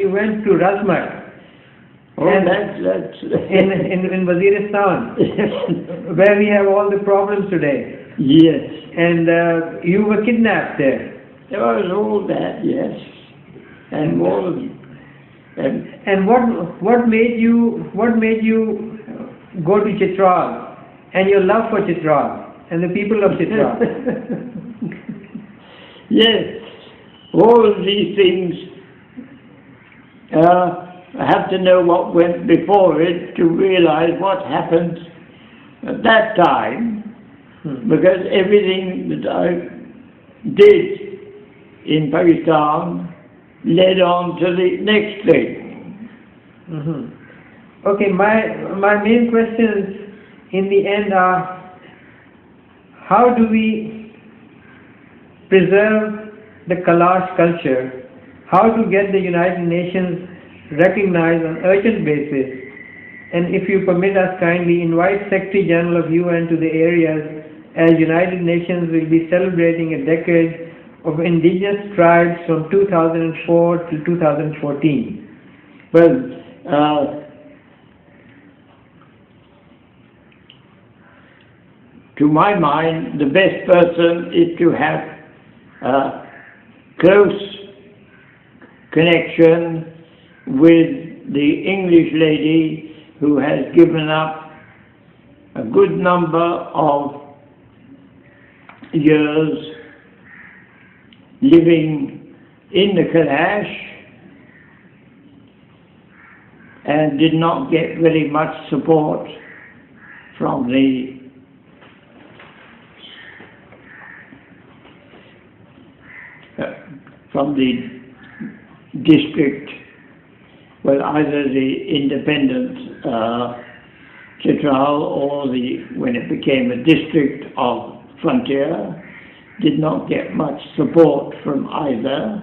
you went to Razmak. Oh, that's in Waziristan, where we have all the problems today. Yes. And you were kidnapped there. There was all that, yes, and more. And what made you go to Chitral, and your love for Chitral and the people of Chitral? Yes, all of these things. I have to know what went before it to realize what happened at that time, because everything that I did in Pakistan led on to the next thing. Mm-hmm. Okay, my main questions in the end are, how do we preserve the Kalash culture? How to get the United Nations recognized on urgent basis? And if you permit us, kindly invite Secretary General of UN to the areas, as United Nations will be celebrating a decade of indigenous tribes from 2004 to 2014. Well, to my mind, the best person is to have a close connection with the English lady who has given up a good number of years living in the Kalash and did not get very much support from the district, well, either the independent Chitral or when it became a district of Frontier, did not get much support from either,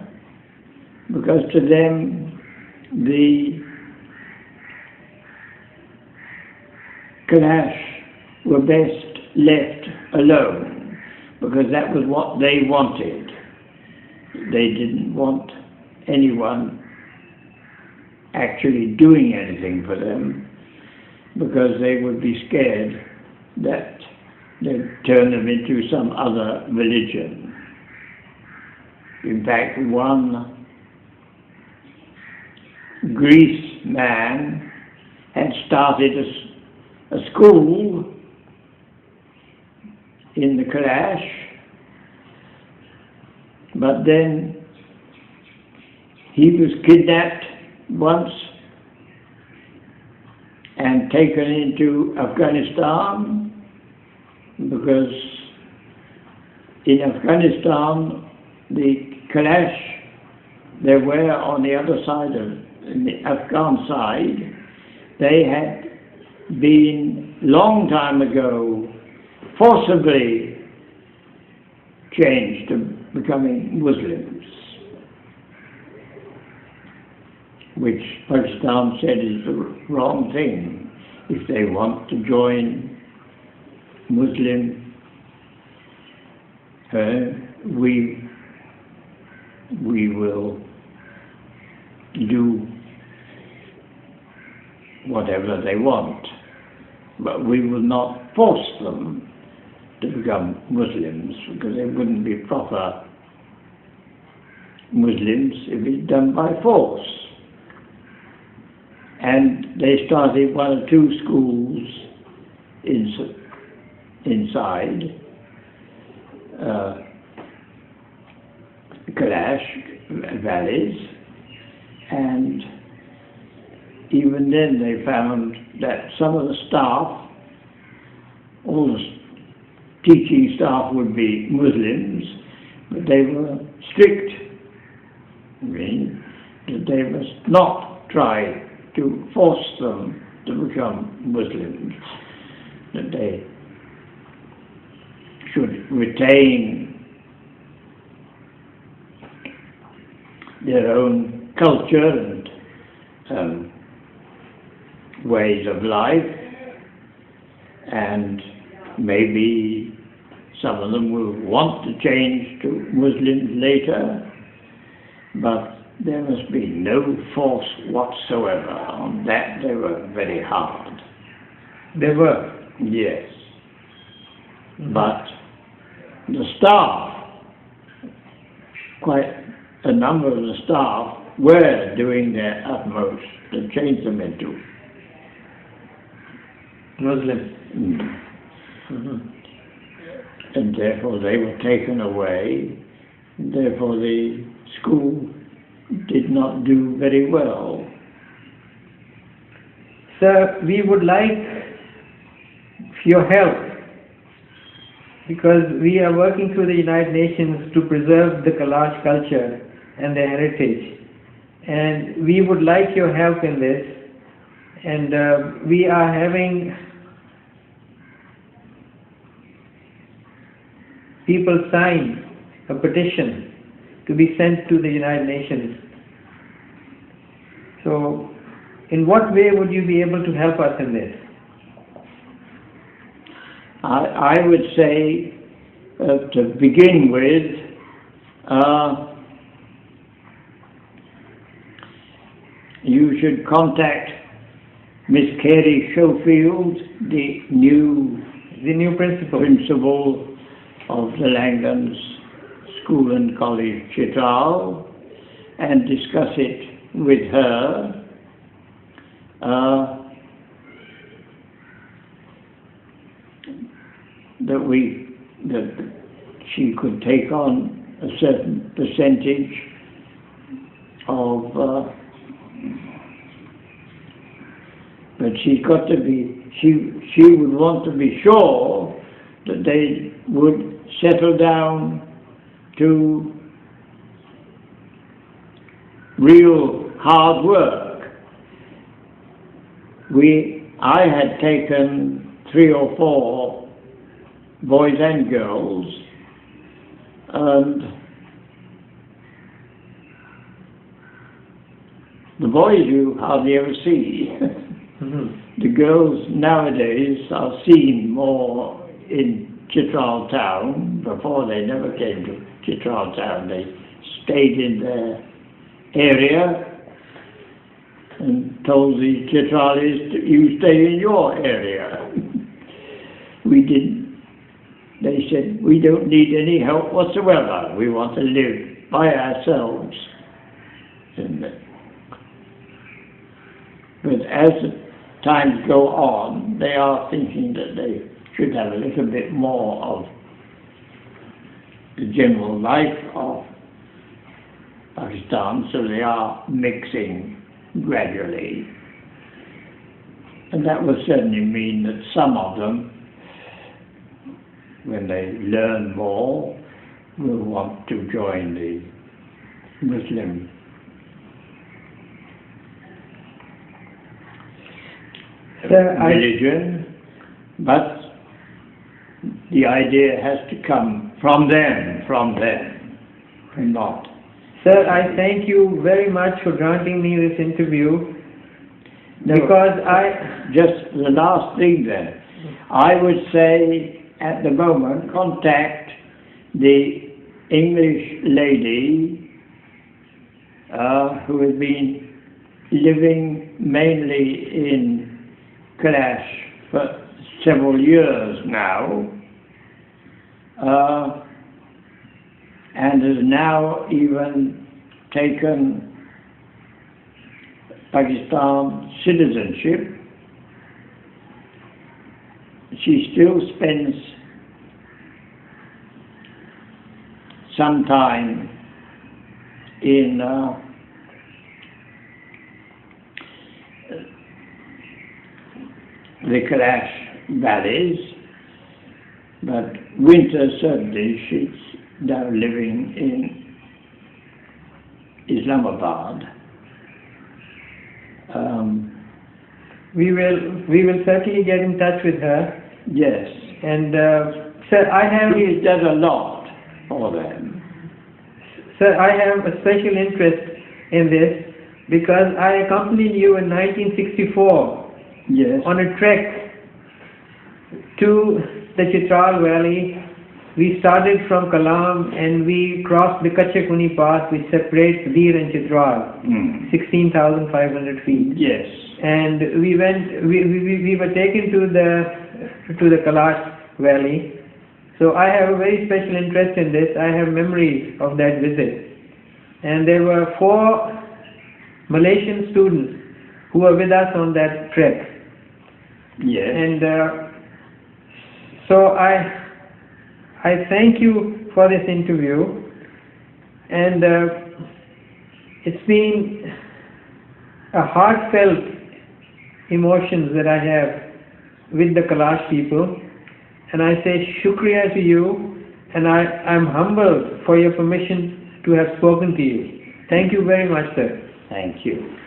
because to them the Kalash were best left alone, because that was what they wanted. They didn't want anyone actually doing anything for them, because they would be scared that they'd turn them into some other religion. In fact, one Greece man had started a school in the Kalash, but then he was kidnapped once and taken into Afghanistan, because in Afghanistan the Kalash, they were on the other side in the Afghan side, they had been long time ago forcibly changed to becoming Muslims, which Pakistan said is the wrong thing. If they want to join Muslim, we will do whatever they want, but we will not force them to become Muslims, because they wouldn't be proper Muslims if it's done by force. And they started one or two schools inside Kalash valleys, and even then they found that some of the staff, all the teaching staff would be Muslims, but they were strict, that they must not try to force them to become Muslims, that they should retain their own culture and ways of life, and maybe some of them will want to change to Muslims later, but there must be no force whatsoever on that. They were very hard. They were. Yes. But the staff, quite a number of the staff, were doing their utmost to change them into Muslims. And therefore they were taken away. Therefore the school did not do very well. Sir, we would like your help because we are working through the United Nations to preserve the Kalash culture and their heritage. And we would like your help in this. And we are having people sign a petition to be sent to the United Nations. So, in what way would you be able to help us in this? I would say, to begin with, you should contact Miss Carey Schofield, the new principal of the Langlands School and College, Chitral, and discuss it with her. That she could take on a certain percentage of, but she's got to be, she would want to be sure that they would settle down to real hard work. I had taken 3 or 4 boys and girls, and the boys you hardly ever see. The girls nowadays are seen more in Chitral town. Before, they never came to Chitral town. They stayed in their area and told the Chitralis, you stay in your area. We didn't. They said, we don't need any help whatsoever. We want to live by ourselves. But as the times go on, they are thinking that they should have a little bit more of the general life of Pakistan, so they are mixing gradually. And that will certainly mean that some of them, when they learn more, will want to join the Muslim religion, but the idea has to come from them, not. Sir, I thank you very much for granting me this interview. Because just the last thing then, I would say at the moment contact the English lady who has been living mainly in Kalash for several years now, and has now even taken Pakistan citizenship. She still spends some time in the Kalash valleys, but winter certainly she's now living in Islamabad. We will certainly get in touch with her. Yes. And sir, I have... She does a lot for them. Sir, I have a special interest in this because I accompanied you in 1964 yes. on a trek to the Chitral Valley We started from Kalam and we crossed the Kachakuni path which separates Dir and Chitral, 16,500 feet. Yes. And we were taken to the Kailash Valley. So I have a very special interest in this. I have memories of that visit. And there were 4 Malaysian students who were with us on that trek. Yes. And so I thank you for this interview, and it's been a heartfelt emotions that I have with the Kailash people, and I say shukriya to you, and I'm humbled for your permission to have spoken to you. Thank you very much, sir. Thank you.